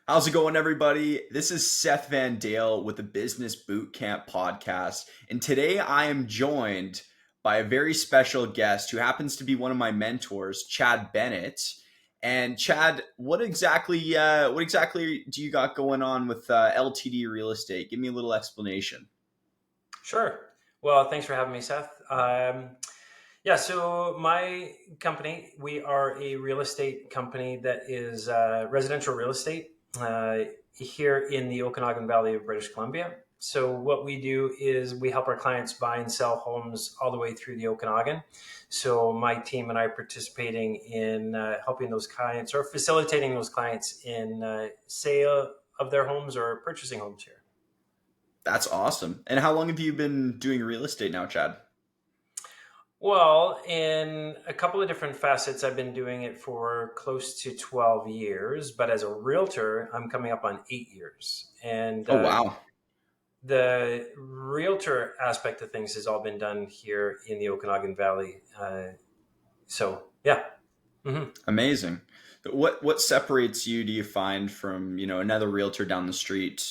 How's it going, everybody? This is Seth VanDaele with the Business Bootcamp podcast. And today I am joined by a very special guest who happens to be one of my mentors, Chad Bennett. And Chad, what exactly do you got going on with LTD real estate? Give me a little explanation. Sure. Well, thanks for having me, Seth. Yeah, so my company, we are a real estate company that is residential real estate here in the Okanagan Valley of British Columbia. So what we do is we help our clients buy and sell homes all the way through the Okanagan. So my team and I are participating in helping those clients or facilitating those clients in sale of their homes or purchasing homes here. That's awesome. And how long have you been doing real estate now, Chad? Well, in a couple of different facets, I've been doing it for close to 12 years, but as a realtor, I'm coming up on 8 years. And Oh, wow. the realtor aspect of things has all been done here in the Okanagan Valley. So, yeah. Mm-hmm. Amazing. What separates you, do you find, from, another realtor down the street,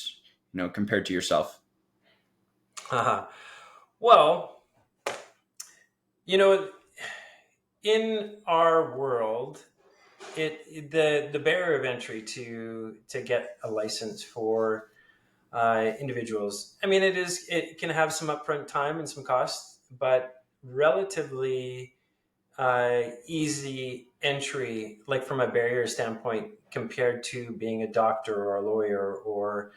compared to yourself? Well, you know, in our world, the barrier of entry to get a license for individuals. I mean, it can have some upfront time and some costs, but relatively easy entry, like from a barrier standpoint, compared to being a doctor or a lawyer or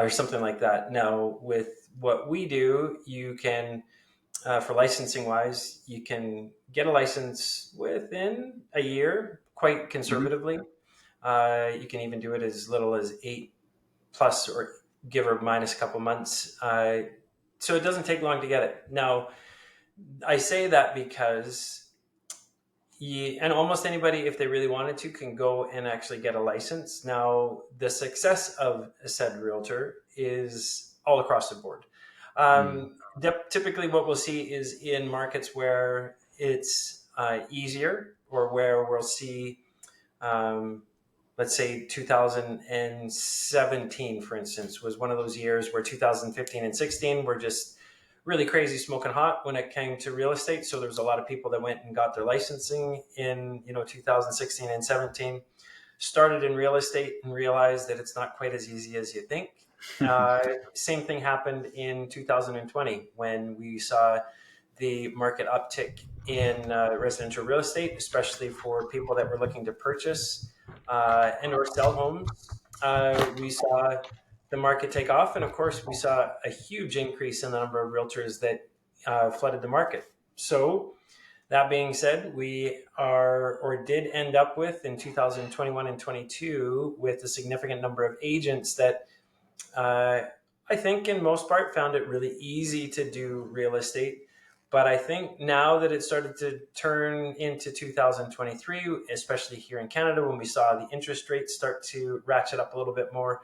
something like that. Now, with what we do, you can for licensing wise, you can get a license within a year, quite Mhm. conservatively. You can even do it as little as 8+ or give or minus a couple months. So it doesn't take long to get it. Now, I say that because and almost anybody, if they really wanted to, can go and actually get a license. Now, the success of a said realtor is all across the board. Mm. Typically, what we'll see is in markets where it's easier, or where we'll see, um, let's say 2017, for instance, was one of those years where 2015 and 16 were just really crazy smoking hot when it came to real estate. So there was a lot of people that went and got their licensing in 2016 and 17, started in real estate and realized that it's not quite as easy as you think. Same thing happened in 2020 when we saw the market uptick in residential real estate, especially for people that were looking to purchase and or sell homes. We saw the market take off, and of course, we saw a huge increase in the number of realtors that flooded the market. So, that being said, we are or did end up with in 2021 and 22 with a significant number of agents that uh, I think in most part found it really easy to do real estate. But I think now that it started to turn into 2023, especially here in Canada, when we saw the interest rates start to ratchet up a little bit more,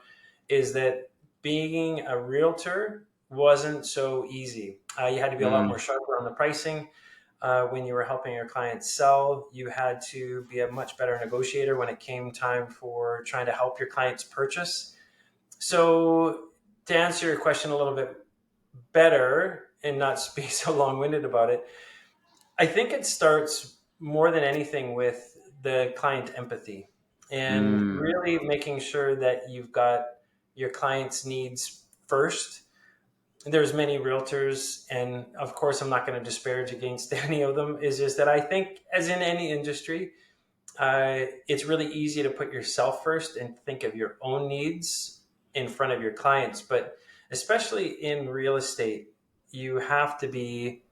is that being a realtor wasn't so easy. You had to be a lot more Mm. sharper on the pricing. When you were helping your clients sell, you had to be a much better negotiator when it came time for trying to help your clients purchase. So, to answer your question a little bit better and not be so long-winded about it, I think it starts more than anything with the client empathy and Mm. really making sure that you've got your client's needs first. There's many realtors, and of course, I'm not going to disparage against any of them. Is just that I think, as in any industry, it's really easy to put yourself first and think of your own needs in front of your clients. But especially in real estate, you have to be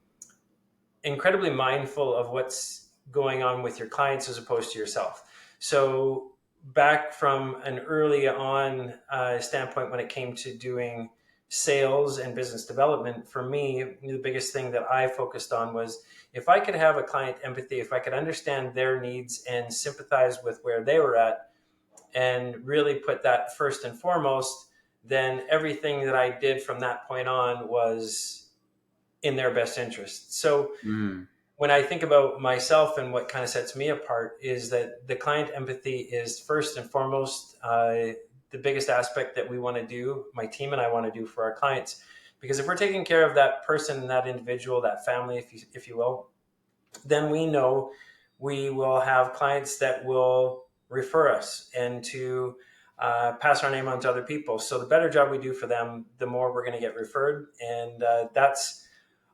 incredibly mindful of what's going on with your clients as opposed to yourself. So, back from an early on standpoint, when it came to doing sales and business development, for me, the biggest thing that I focused on was if I could have a client empathy, if I could understand their needs and sympathize with where they were at, and really put that first and foremost, then everything that I did from that point on was in their best interest. So, Mm. when I think about myself and what kind of sets me apart is that the client empathy is first and foremost the biggest aspect that we want to do, my team and I want to do for our clients. Because if we're taking care of that person, that individual, that family, if you will, then we know we will have clients that will refer us and to pass our name on to other people. So the better job we do for them, the more we're going to get referred. And that's,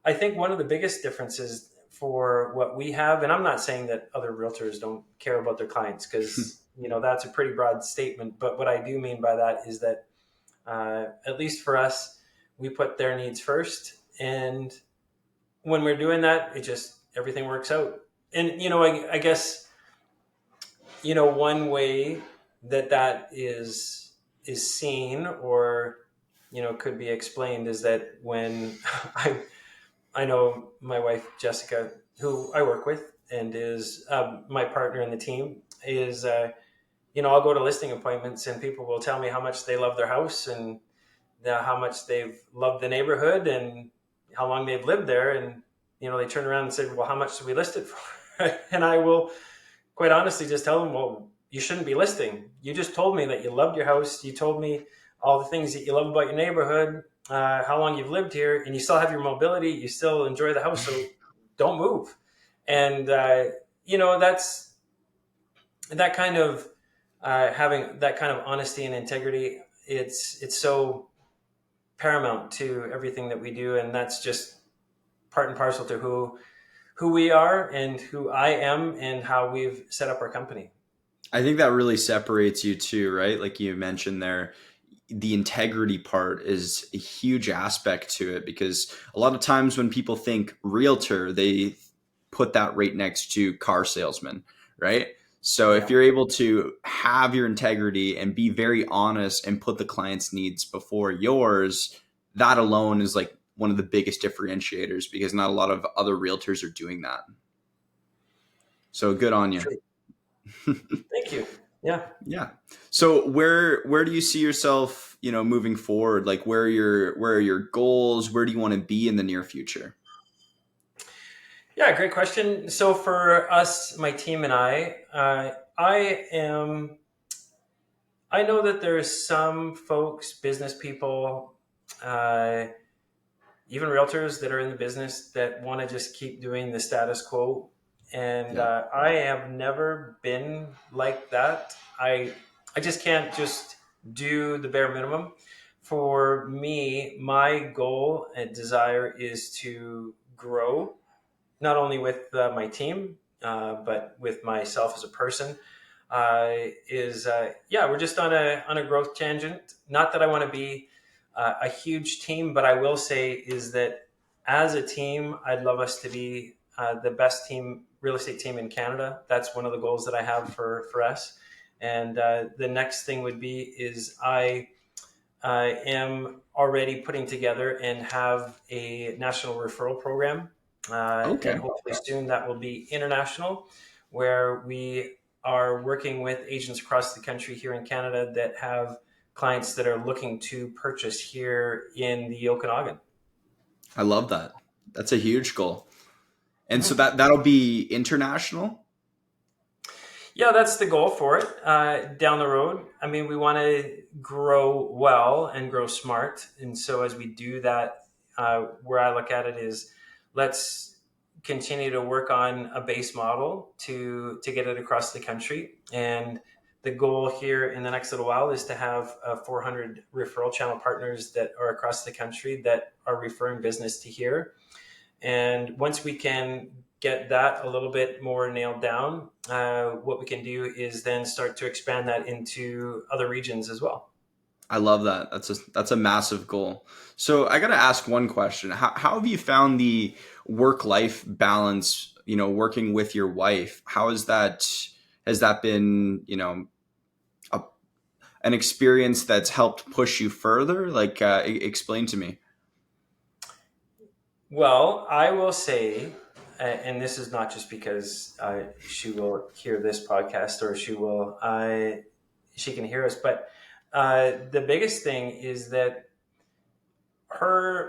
I think, one of the biggest differences for what we have. And I'm not saying that other realtors don't care about their clients, because that's a pretty broad statement. But what I do mean by that is that at least for us, we put their needs first. And when we're doing that, everything works out. And I guess one way that is seen, or could be explained, is that when I know my wife Jessica, who I work with and is my partner in the team, is I'll go to listing appointments and people will tell me how much they love their house, and how much they've loved the neighborhood, and how long they've lived there. And they turn around and say, well, how much do we list it for? And I will quite honestly just tell them, well, you shouldn't be listing. You just told me that you loved your house. You told me all the things that you love about your neighborhood, how long you've lived here, and you still have your mobility. You still enjoy the house, so don't move. And that's that kind of having that kind of honesty and integrity. It's so paramount to everything that we do, and that's just part and parcel to who we are and who I am and how we've set up our company. I think that really separates you too, right? Like you mentioned there, the integrity part is a huge aspect to it, because a lot of times when people think realtor, they put that right next to car salesman, right? So if Yeah. you're able to have your integrity and be very honest and put the client's needs before yours, that alone is like one of the biggest differentiators, because not a lot of other realtors are doing that. So good on you. True. Thank you. Yeah. Yeah. So where do you see yourself, moving forward? Like where are your goals? Where do you want to be in the near future? Yeah, great question. So for us, my team and I know that there's some folks, business people, uh, even realtors that are in the business that want to just keep doing the status quo. And Yeah. I have never been like that. I just can't just do the bare minimum. For me, my goal and desire is to grow, not only with my team, but with myself as a person. We're just on a growth tangent. Not that I want to be a huge team, but I will say is that as a team, I'd love us to be the best real estate team in Canada. That's one of the goals that I have for us. And the next thing would be is I am already putting together and have a national referral program. And Okay. hopefully soon that will be international, where we are working with agents across the country here in Canada that have clients that are looking to purchase here in the Okanagan. I love that. That's a huge goal. And so Mhm. that'll be international? Yeah, that's the goal for it down the road. I mean, we want to grow well and grow smart. And so as we do that, where I look at it is, let's continue to work on a base model to get it across the country. And the goal here in the next little while is to have 400 referral channel partners that are across the country that are referring business to here. And once we can get that a little bit more nailed down, what we can do is then start to expand that into other regions as well. I love that. That's a massive goal. So I got to ask one question. How have you found the work-life balance, working with your wife? Has that been, a, an experience that's helped push you further? Like, explain to me. Well, I will say, and this is not just because she will hear this podcast or she can hear us, but the biggest thing is that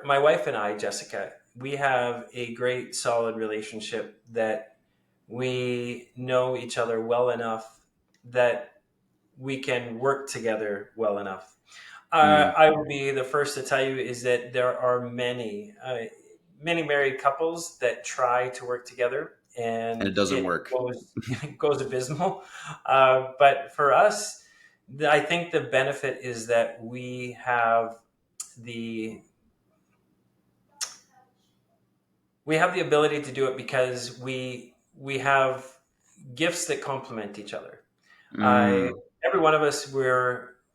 my wife and I, Jessica, we have a great solid relationship that we know each other well enough that we can work together well enough. Mm. I will be the first to tell you is that there are many married couples that try to work together, And and it doesn't it work. goes it goes abysmal. But for us, I think the benefit is that the we have the ability to do it because we have gifts that complement each other. I Mm. Every one of us,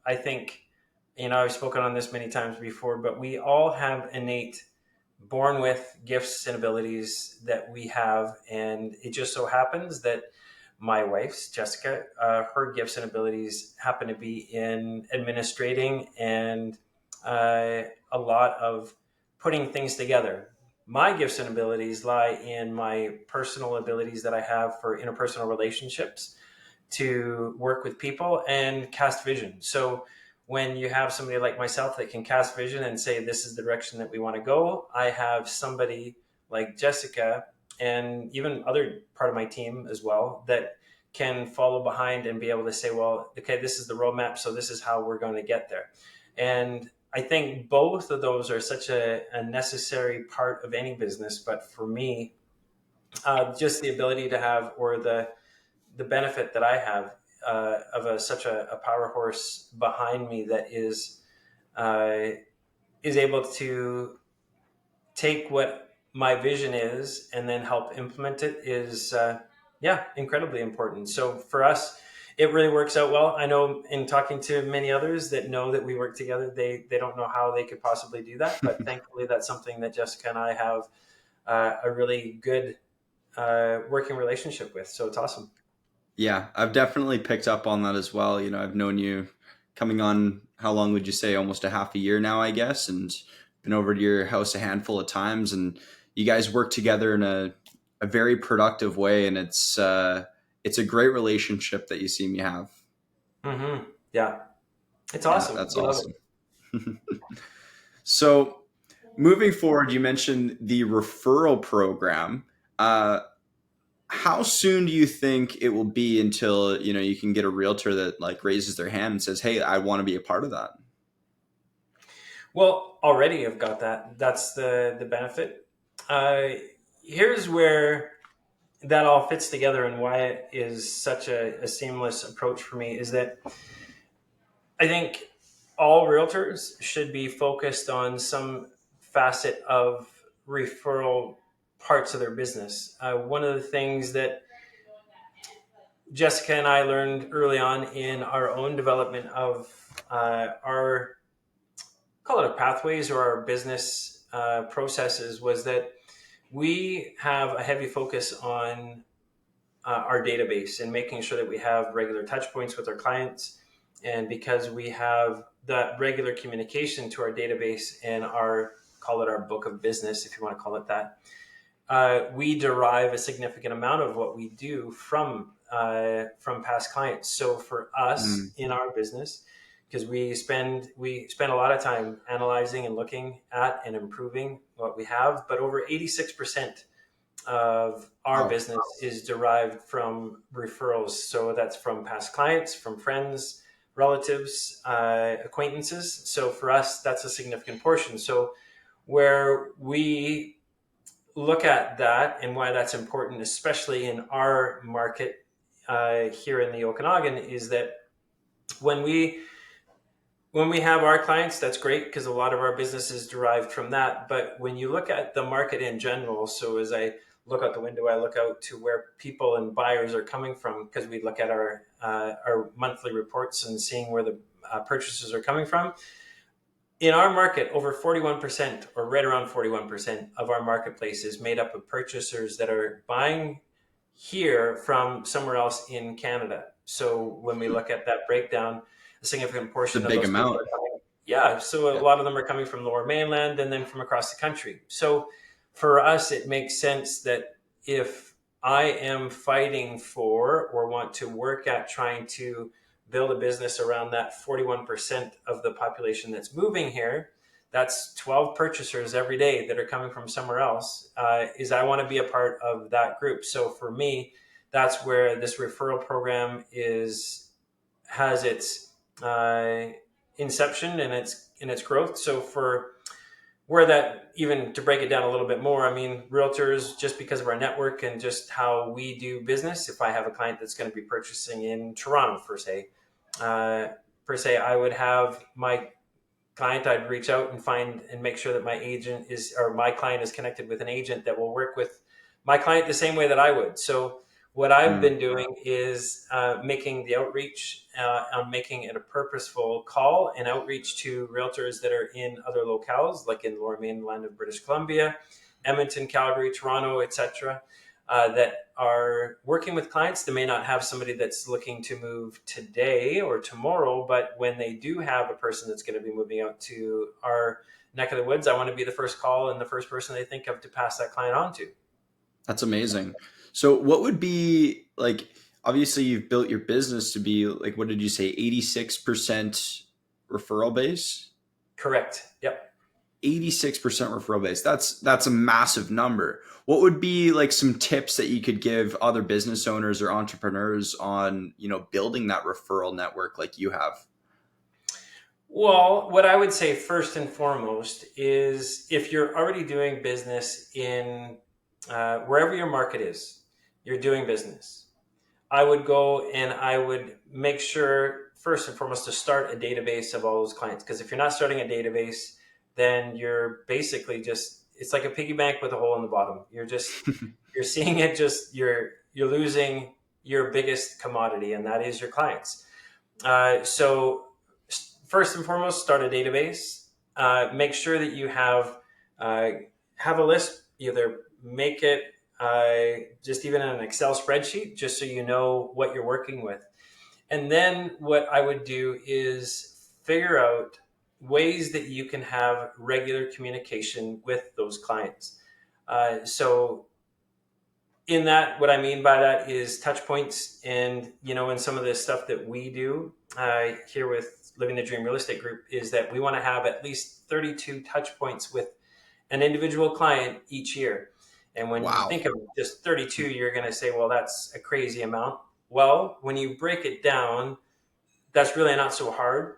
I think, I've spoken on this many times before, but we all have innate, born with gifts and abilities that we have, and it just so happens that my wife's Jessica, her gifts and abilities happen to be in administrating and a lot of putting things together. My gifts and abilities lie in my personal abilities that I have for interpersonal relationships, to work with people and cast vision. So when you have somebody like myself that can cast vision and say, this is the direction that we want to go, I have somebody like Jessica and even other part of my team as well that can follow behind and be able to say, well, okay, this is the roadmap, so this is how we're going to get there. And I think both of those are such a necessary part of any business. But for me, just the ability to have, or the benefit that I have of such a power horse behind me that uh, is able to take what my vision is and then help implement it is yeah, incredibly important. So for us, it really works out well. I know in talking to many others that know that we work together, they don't know how they could possibly do that, but thankfully that's something that Jessica and I have a really good working relationship with. So it's awesome. Yeah, I've definitely picked up on that as well. I've known you coming on, how long would you say? Almost a half a year now, I guess, and been over to your house a handful of times, and you guys work together in a very productive way, and it's a great relationship that you seem you have. Yeah, it's Yeah, awesome. that's We love it. awesome. So, moving forward, you mentioned the referral program. Uh, how soon do you think it will be until you can get a realtor that like raises their hand and says, "Hey, I want to be a part of that"? Well, already I've got that. That's the benefit. Uh, Here's where that all fits together and why it is such a seamless approach for me is that I think all realtors should be focused on some facet of referral parts of their business. One of the things that Jessica and I learned early on in our own development of our, call it, a pathways or our business processes, was that we have a heavy focus on our database and making sure that we have regular touch points with our clients. And because we have that regular communication to our database and our, call it, our book of business, if you want to call it that, we derive a significant amount of what we do from past clients. So for us Mm. in our business, because we spend a lot of time analyzing and looking at and improving what we have, but over 86% of our Wow. business is derived from referrals. So that's from past clients, from friends, relatives, acquaintances. So for us, that's a significant portion. So where we look at that and why that's important, especially in our market here in the Okanagan, is that when we when we have our clients, that's great because a lot of our business is derived from that. But when you look at the market in general, so as I look out the window, I look out to where people and buyers are coming from, because we look at our monthly reports and seeing where the purchases are coming from. In our market, over 41%, or right around 41% of our marketplace is made up of purchasers that are buying here from somewhere else in Canada. So when we look at that breakdown, a significant It's a portion of big those people amount. are coming. Yeah, so a Yeah. lot of them are coming from Lower Mainland and then from across the country. So for us, it makes sense that if I am fighting for or want to work at trying to build a business around that 41% of the population that's moving here, that's 12 purchasers every day that are coming from somewhere else, is I want to be a part of that group. So for me, that's where this referral program has its inception and its growth. So for where that, even to break it down a little bit more, I mean, realtors, just because of our network and just how we do business, if I have a client that's going to be purchasing in Toronto, uh, I would have my client, I'd reach out and find and make sure that my client is connected with an agent that will work with my client the same way that I would. So what I've Mm. been doing is making the outreach, on making it a purposeful call and outreach to realtors that are in other locales, like in the lower mainland of British Columbia, Edmonton, Calgary, Toronto, etc., that are working with clients that may not have somebody that's looking to move today or tomorrow, but when they do have a person that's going to be moving out to our neck of the woods, I want to be the first call and the first person they think of to pass that client on to. That's amazing. So what would be like, obviously you've built your business to be like, what did you say, 86% referral base? Correct. Yep. 86% referral base. That's a massive number. What would be like some tips that you could give other business owners or entrepreneurs on, building that referral network like you have? Well, what I would say first and foremost is if you're already doing business in wherever your market is, you're doing business. I would go and I would make sure first and foremost to start a database of all those clients. Because if you're not starting a database, then you're basically it's like a piggy bank with a hole in the bottom. You're seeing it you're losing your biggest commodity, and that is your clients. So first and foremost, start a database. Make sure that you have a list. Either make it just even in an Excel spreadsheet, just so you know what you're working with. And then what I would do is figure out ways that you can have regular communication with those clients. So in that, what I mean by that is touch points. And, in some of the stuff that we do here with Living the Dream Real Estate Group is that we want to have at least 32 touch points with an individual client each year. And when you Wow. think of just 32, you're going to say, well, that's a crazy amount. Well, when you break it down, that's really not so hard.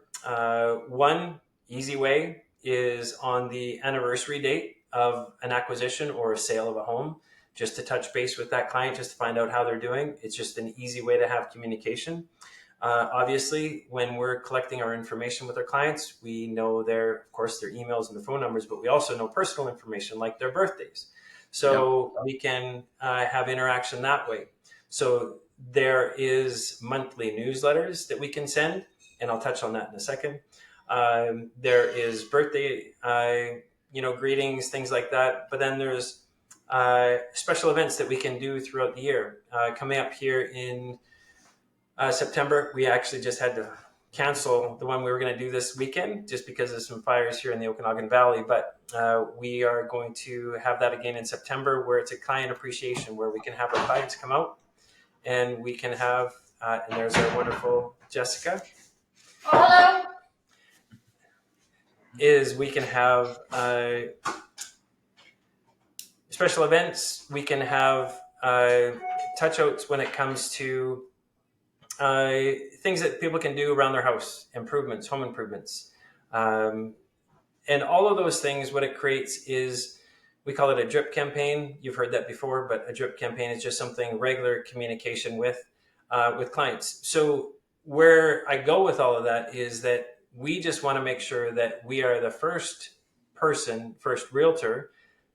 One easy way is on the anniversary date of an acquisition or a sale of a home, just to touch base with that client, just to find out how they're doing. It's just an easy way to have communication. Obviously, when we're collecting our information with our clients, we know of course, their emails and their phone numbers, but we also know personal information like their birthdays. So we can have interaction that way. So there is monthly newsletters that we can send, and I'll touch on that in a second. There is birthday, greetings, things like that. But then there's special events that we can do throughout the year. Coming up here in September, we actually just had to cancel the one we were going to do this weekend just because of some fires here in the Okanagan Valley. But we are going to have that again in September, where it's a client appreciation, where we can have our clients come out and we can have, and there's our wonderful Jessica. Oh, hello. Is we can have special events. We can have touch outs when it comes to things that people can do around their house, improvements, home improvements. And all of those things, what it creates is, we call it a drip campaign. You've heard that before, but a drip campaign is just something regular communication with clients. So where I go with all of that is that we just want to make sure that we are the first realtor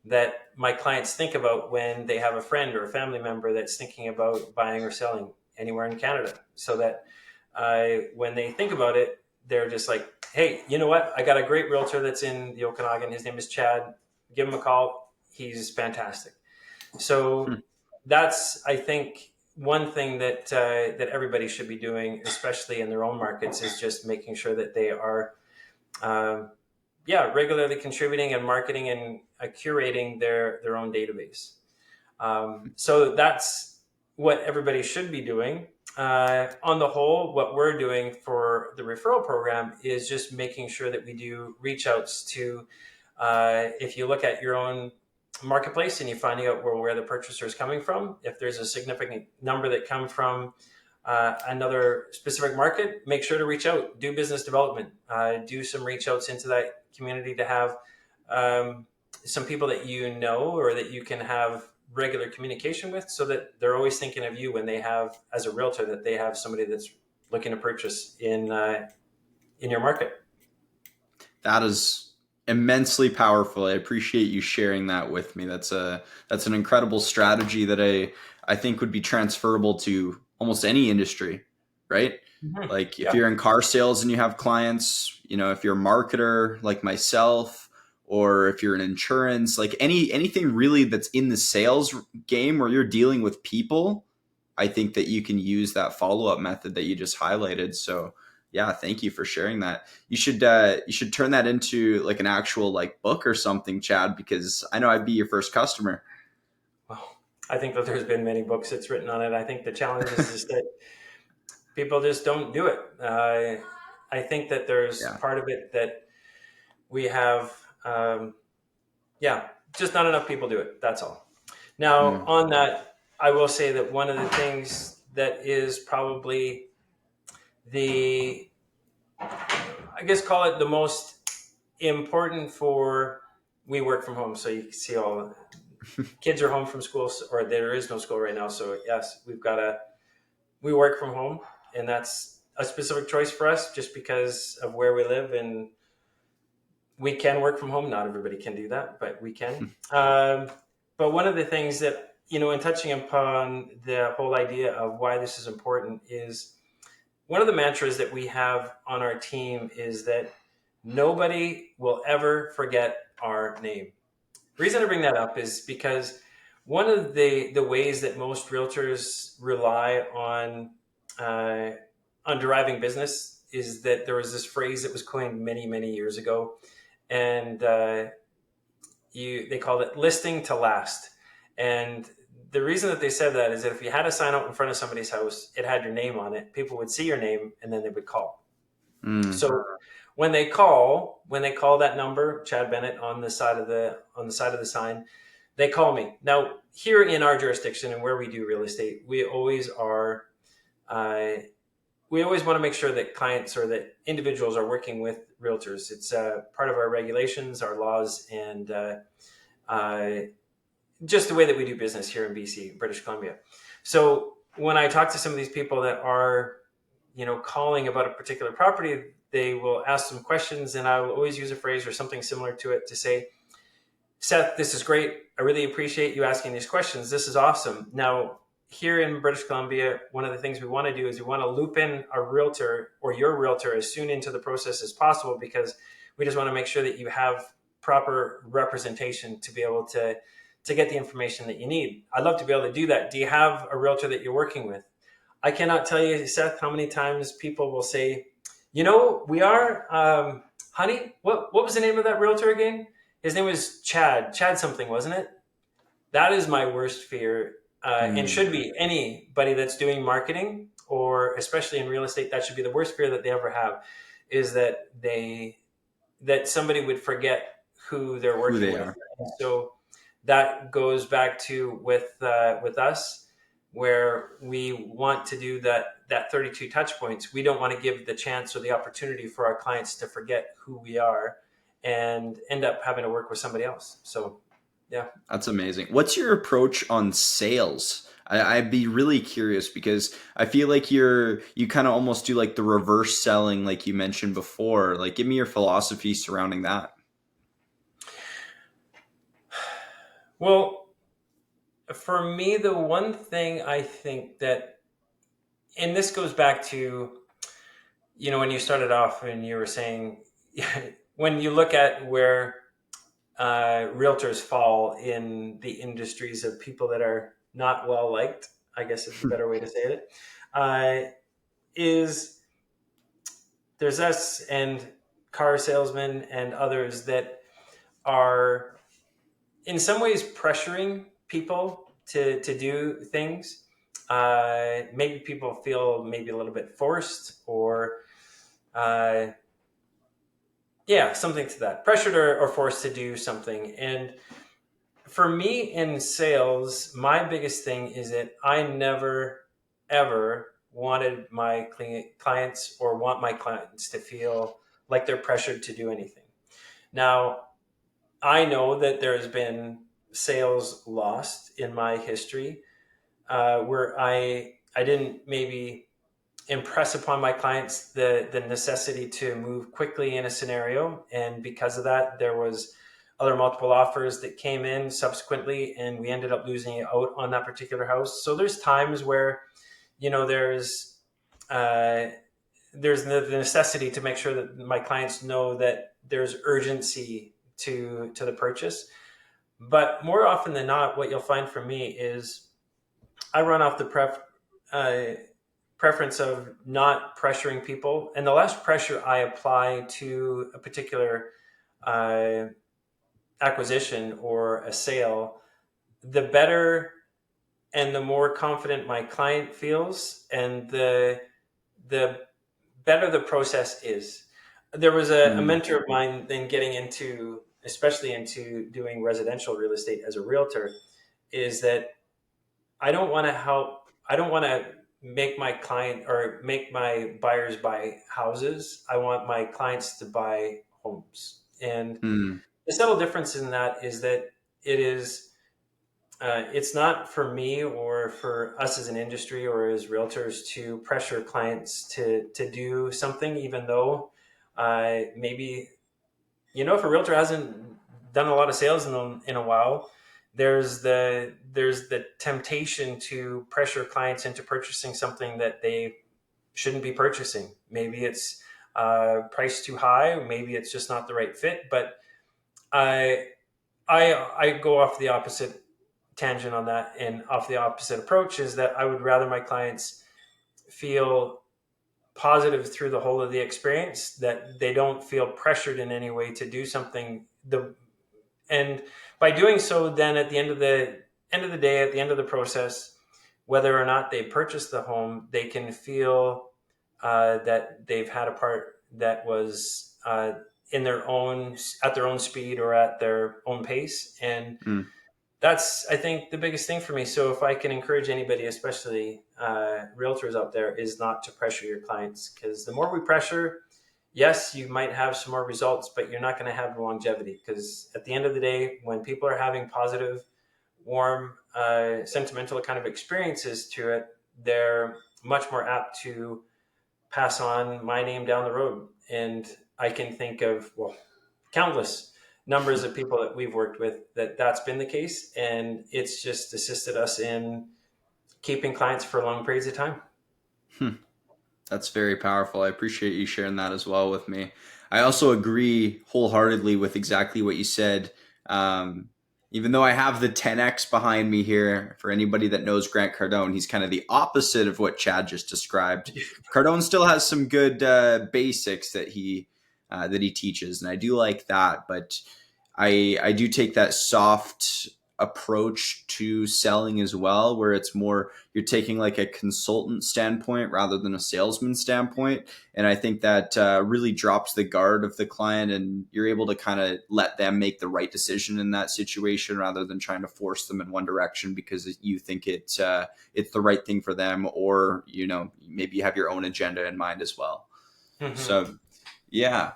that my clients think about when they have a friend or a family member that's thinking about buying or selling anywhere in Canada. So that when they think about it, they're just like, hey, you know what? I got a great realtor that's in the Okanagan. His name is Chad. Give him a call. He's fantastic. So that's, I think, one thing that everybody should be doing, especially in their own markets, is just making sure that they are, regularly contributing and marketing and curating their own database. So that's what everybody should be doing. on the whole, what we're doing for the referral program is just making sure that we do reach outs to, if you look at your own marketplace and you're finding out where the purchaser is coming from, if there's a significant number that come from another specific market, make sure to reach out, do business development, do some reach outs into that community to have some people that you know or that you can have regular communication with, so that they're always thinking of you when they have, as a realtor, that they have somebody that's looking to purchase in your market. That is immensely powerful. I appreciate you sharing that with me. That's an incredible strategy that I think would be transferable to almost any industry, right? Mm-hmm. Like if Yeah. you're in car sales and you have clients, if you're a marketer like myself, or if you're in insurance, like anything really that's in the sales game where you're dealing with people, I think that you can use that follow-up method that you just highlighted. So yeah, thank you for sharing that. You should turn that into like an actual like book or something, Chad, because I know I'd be your first customer. Well, I think that there's been many books that's written on it. I think the challenge is just that people just don't do it. I think that there's Yeah. part of it that we have, yeah, just not enough people do it. That's all. Now, Mm. on that, I will say that one of the things that is probably the, I guess, call it the most important for, we work from home. So you can see all kids are home from school, or there is no school right now. So yes, we work from home, and that's a specific choice for us just because of where we live, and we can work from home. Not everybody can do that, but we can. But one of the things that, in touching upon the whole idea of why this is important, is one of the mantras that we have on our team is that nobody will ever forget our name. The reason I bring that up is because one of the ways that most realtors rely uh, on deriving business is that there was this phrase that was coined many, many years ago, and they called it listing to last. And the reason that they said that is that if you had a sign out in front of somebody's house, it had your name on it. People would see your name, and then they would call. Mm. So when they call that number, Chad Bennett, on the side of the sign, they call me. Now, here in our jurisdiction and where we do real estate, uh, we always want to make sure that clients or that individuals are working with realtors. It's part of our regulations, our laws, and uh, just the way that we do business here in BC, British Columbia. So when I talk to some of these people that are, calling about a particular property, they will ask some questions, and I will always use a phrase or something similar to it to say, Seth, this is great. I really appreciate you asking these questions. This is awesome. Now, here in British Columbia, one of the things we want to do is we want to loop in a realtor or your realtor as soon into the process as possible, because we just want to make sure that you have proper representation to be able to get the information that you need. I'd love to be able to do that. Do you have a realtor that you're working with? I cannot tell you, Seth, how many times people will say, we are, honey, what was the name of that realtor again? His name was Chad something, wasn't it? That is my worst fear, and Mm. should be anybody that's doing marketing, or especially in real estate, that should be the worst fear that they ever have, is that somebody would forget who they're Who working they with. are. And so that goes back to with us, where we want to do that 32 touch points. We don't want to give the chance or the opportunity for our clients to forget who we are and end up having to work with somebody else. So yeah. That's amazing. What's your approach on sales? I'd be really curious because I feel like you kind of almost do like the reverse selling, like you mentioned before. Like, give me your philosophy surrounding that. Well, for me, the one thing I think that, and this goes back to, when you started off and you were saying, when you look at where realtors fall in the industries of people that are not well liked, I guess is the better way to say it, is there's us and car salesmen and others that are in some ways pressuring people to do things. maybe people feel maybe a little bit forced, or uh, yeah, something to that, pressured or forced to do something. And for me in sales, my biggest thing is that I never ever wanted my clients, or want my clients to feel like they're pressured to do anything. Now, I know that there's been sales lost in my history, where I didn't maybe impress upon my clients the necessity to move quickly in a scenario, and because of that, there was other multiple offers that came in subsequently, and we ended up losing out on that particular house. So there's times where, you know, uh, there's the necessity to make sure that my clients know that there's urgency to the purchase. But more often than not, what you'll find from me is I run off the uh, preference of not pressuring people, and the less pressure I apply to a particular uh, acquisition or a sale, the better and the more confident my client feels, and the better the process is. There was a Mm, mentor of mine then getting into, especially into doing residential real estate as a realtor, is that I don't want to help. I don't want to make my client or make my buyers buy houses. I want my clients to buy homes. And mm, the subtle difference in that is that it is, it's not for me or for us as an industry or as realtors to pressure clients to do something, even though maybe, you know, if a realtor hasn't done a lot of sales in a while, there's the temptation to pressure clients into purchasing something that they shouldn't be purchasing. Maybe it's priced too high, maybe it's just not the right fit. But I I go off the opposite tangent on that, and off the opposite approach is that I would rather my clients feel positive through the whole of the experience, that they don't feel pressured in any way to do something. And by doing so, then at the end of the day, at the end of the process, whether or not they purchase the home, they can feel that they've had a part that was in their own, at their own speed or at their own pace. And mm. that's, I think, the biggest thing for me. So if I can encourage anybody, especially realtors out there, is not to pressure your clients, because the more we pressure, yes, you might have some more results, but you're not going to have the longevity. Because at the end of the day, when people are having positive, warm, sentimental kind of experiences to it, they're much more apt to pass on my name down the road. And I can think of, well, countless numbers of people that we've worked with that's been the case, and it's just assisted us in keeping clients for long periods of time. Hmm. That's very powerful. I appreciate you sharing that as well with me. I also agree wholeheartedly with exactly what you said. Um, Even though I have the 10x behind me here, for anybody that knows Grant Cardone, he's kind of the opposite of what Chad just described. Cardone still has some good basics that he teaches, and I do like that. But I do take that soft approach to selling as well, where it's more you're taking like a consultant standpoint rather than a salesman standpoint. And I think that really drops the guard of the client, and you're able to kind of let them make the right decision in that situation rather than trying to force them in one direction because you think it's the right thing for them, or you know, maybe you have your own agenda in mind as well. Mm-hmm. So yeah.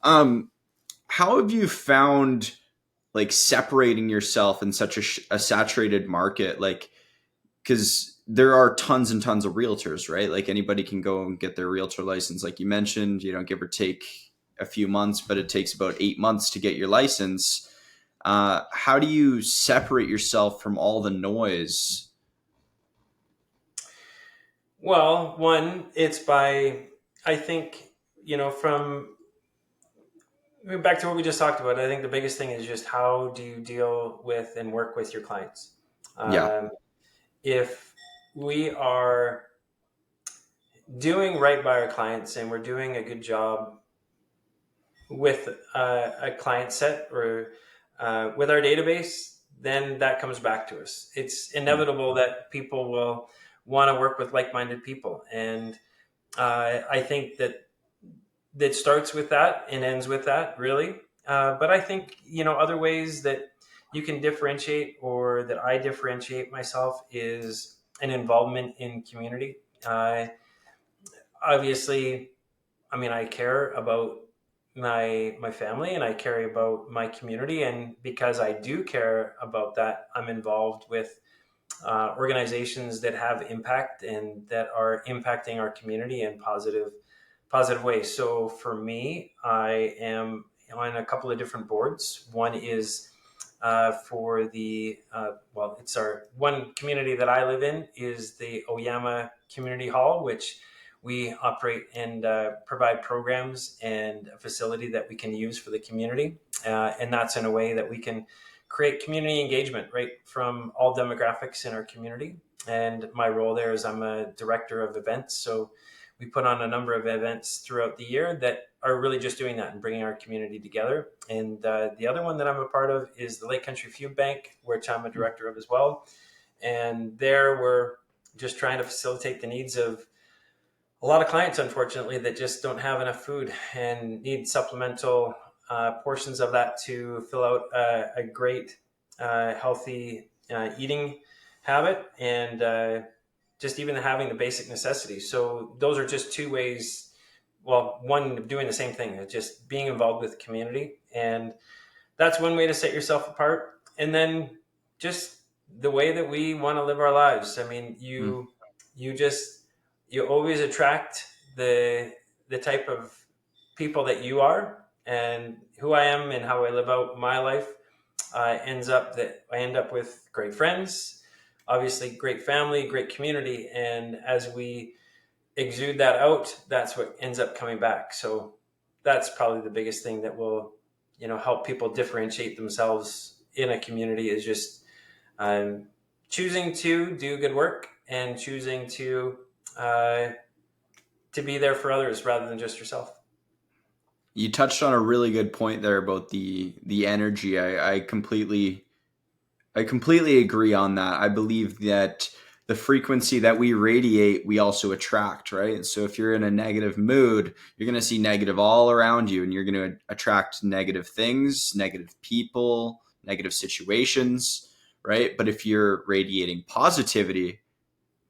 um how have you found like separating yourself in such a saturated market, like because there are tons and tons of realtors, right? Like anybody can go and get their realtor license, like you mentioned, you know, give or take a few months, but it takes about 8 months to get your license. How do you separate yourself from all the noise? Well, one, it's by, I think, you know, from back to what we just talked about, I think the biggest thing is just how do you deal with and work with your clients. Yeah. Um, if we are doing right by our clients and we're doing a good job with a client set, or with our database, then that comes back to us. It's Mm, inevitable that people will want to work with like-minded people. And I think that starts with that and ends with that, really. But I think, other ways that you can differentiate, or that I differentiate myself, is an involvement in community. Obviously, I mean, I care about my family, and I care about my community, and because I do care about that, I'm involved with organizations that have impact and that are impacting our community in positive ways. So for me, I am on a couple of different boards. One is for the well, it's our one community that I live in is the Oyama Community Hall, which we operate and provide programs and a facility that we can use for the community, and that's in a way that we can create community engagement right from all demographics in our community. And my role there is I'm a director of events, so we put on a number of events throughout the year that are really just doing that and bringing our community together. And the other one that I'm a part of is the Lake Country Food Bank, which I'm a director of as well. And there we're just trying to facilitate the needs of a lot of clients, unfortunately, that just don't have enough food and need supplemental portions of that to fill out a great, healthy eating habit, and just even having the basic necessities. So those are just two ways. Well, one, doing the same thing, just being involved with the community. And that's one way to set yourself apart. And then just the way that we want to live our lives. I mean, Mm. you just, you always attract the type of people that you are, and who I am and how I live out my life ends up that I end up with great friends, obviously great family, great community. And as we exude that out, that's what ends up coming back. So that's probably the biggest thing that will, help people differentiate themselves in a community, is just um, choosing to do good work and choosing uh, to be there for others rather than just yourself. You touched on a really good point there about the energy. I completely agree on that. I believe that the frequency that we radiate, we also attract, right? So if you're in a negative mood, you're going to see negative all around you, and you're going to attract negative things, negative people, negative situations, right? But if you're radiating positivity,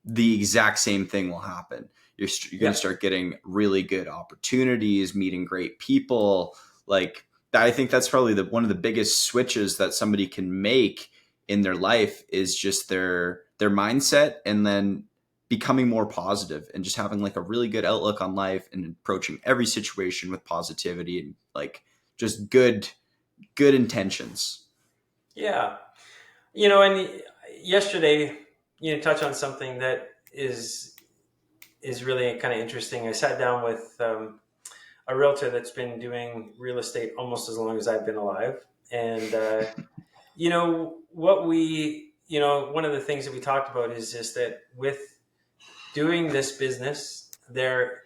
the exact same thing will happen. You're going to Yeah. start getting really good opportunities, meeting great people. Like, I think that's probably one of the biggest switches that somebody can make in their life, is just their mindset, and then becoming more positive and just having like a really good outlook on life and approaching every situation with positivity and like just good intentions. Yeah. And yesterday, touch on something that is really kind of interesting. I sat down with a realtor that's been doing real estate almost as long as I've been alive. And, one of the things that we talked about is just that with doing this business, there's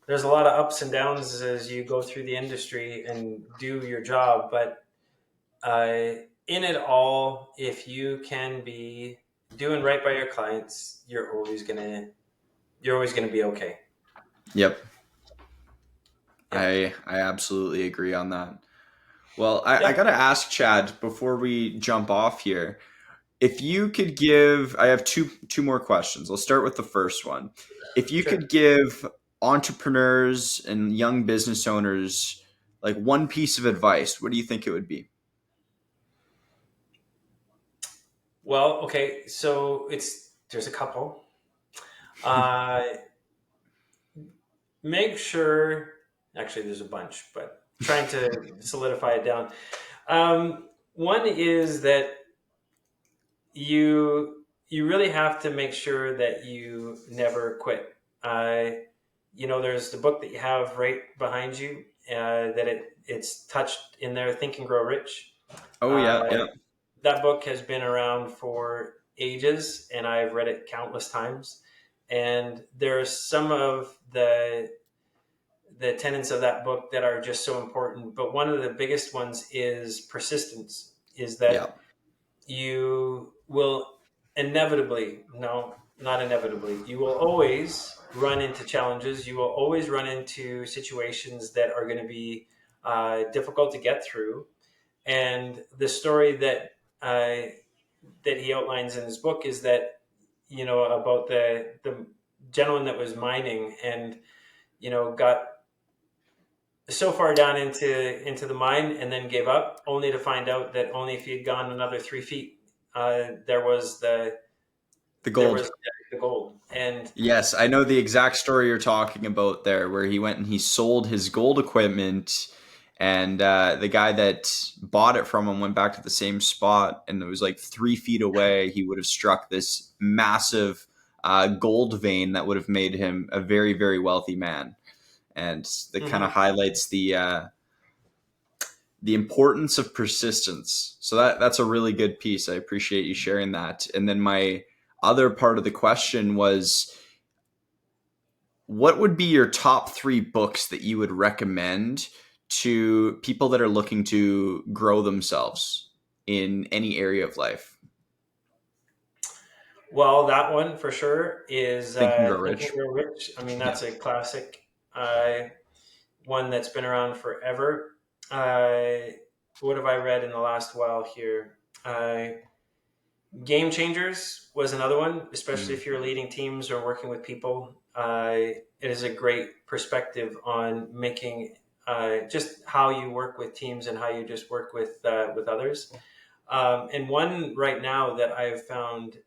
a lot of ups and downs as you go through the industry and do your job. But in it all, if you can be doing right by your clients, you're always gonna be okay. Yep. Yep. I absolutely agree on that. Well, I Yep. got to ask Chad before we jump off here. If you could give, I have two more questions. I'll start with the first one. If you Sure. could give entrepreneurs and young business owners like one piece of advice, what do you think it would be? Well, okay. So there's a couple. Uh, Make sure. Actually, there's a bunch, but trying to solidify it down. One is that you really have to make sure that you never quit. There's the book that you have right behind you, that it's touched in there, Think and Grow Rich. Oh yeah, Uh, yeah. that book has been around for ages, and I've read it countless times. And there are some of the tenets of that book that are just so important. But one of the biggest ones is persistence. Is Yeah. that you will Inevitably, no, not inevitably. You will always run into challenges. You will always run into situations that are going to be difficult to get through. And the story that he outlines in his book is that, about the gentleman that was mining and got so far down into the mine and then gave up, only to find out that only if he had gone another 3 feet, there was The there was gold. the gold. And Yes, I know the exact story you're talking about there, where he went and he sold his gold equipment, and the guy that bought it from him went back to the same spot, and it was like 3 feet away. He would have struck this massive gold vein that would have made him a very, very wealthy man, and that kind of Mhm. highlights the importance of persistence. So that's a really good piece. I appreciate you sharing that. And then my other part of the question was, what would be your top 3 books that you would recommend to people that are looking to grow themselves in any area of life? Well, that one for sure is Think and Grow Think and Rich. Grow Rich. I mean, Yeah. that's a classic, one that's been around forever. Uh, what have I read in the last while here? Game Changers was another one, especially Mm. if you're leading teams or working with people. It is a great perspective on making just how you work with teams and how you just work with others. And one right now that I've found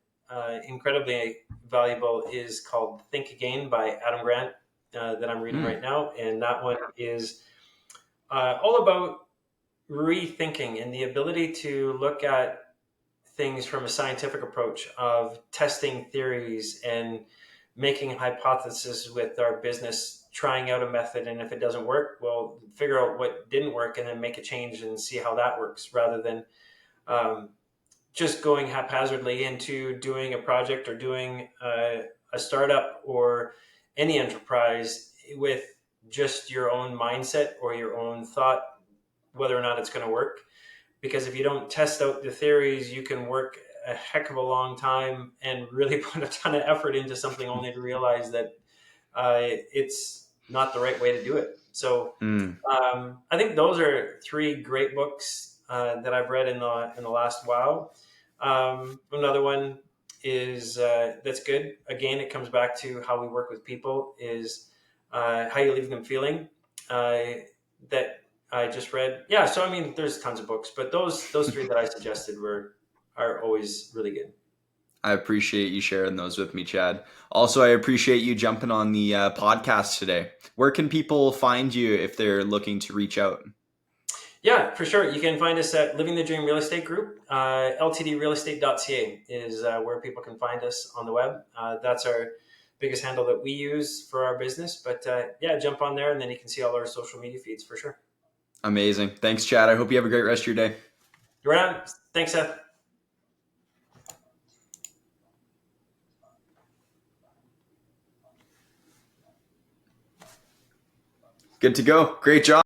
incredibly valuable is called Think Again by Adam Grant, that I'm reading Mm. right now. And that one is all about rethinking and the ability to look at things from a scientific approach of testing theories and making hypotheses with our business, trying out a method, and if it doesn't work, we'll figure out what didn't work and then make a change and see how that works, rather than um, just going haphazardly into doing a project or doing a startup or any enterprise with just your own mindset or your own thought, whether or not it's going to work. Because if you don't test out the theories, you can work a heck of a long time and really put a ton of effort into something only to realize that it's not the right way to do it. So Mm. I think those are 3 great books that I've read in the last while. Another one is that's good. Again, it comes back to how we work with people. Is how you leave them feeling. That I just read. Yeah, so I mean, there's tons of books, but those 3 that I suggested are always really good. I appreciate you sharing those with me, Chad. Also, I appreciate you jumping on the podcast today. Where can people find you if they're looking to reach out? Yeah, for sure. You can find us at Living the Dream Real Estate Group. LTDrealestate.ca is where people can find us on the web. That's our biggest handle that we use for our business. But yeah, jump on there and then you can see all our social media feeds for sure. Amazing. Thanks, Chad. I hope you have a great rest of your day. Right on. Thanks, Seth. Good to go. Great job.